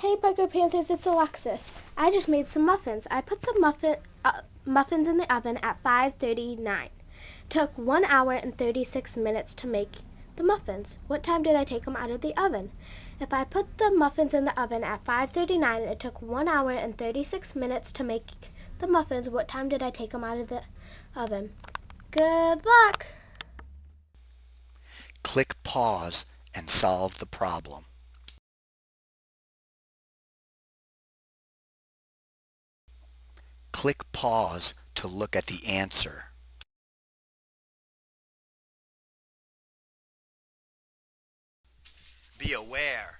Hey Burger Panthers, it's Alexxis. I just made some muffins. I put the muffins in the oven at 5:39. Took 1 hour and 36 minutes to make the muffins. What time did I take them out of the oven? If I put the muffins in the oven at 5:39 and it took 1 hour and 36 minutes to make the muffins, what time did I take them out of the oven? Good luck! Click pause and solve the problem. Click pause to look at the answer. Be aware,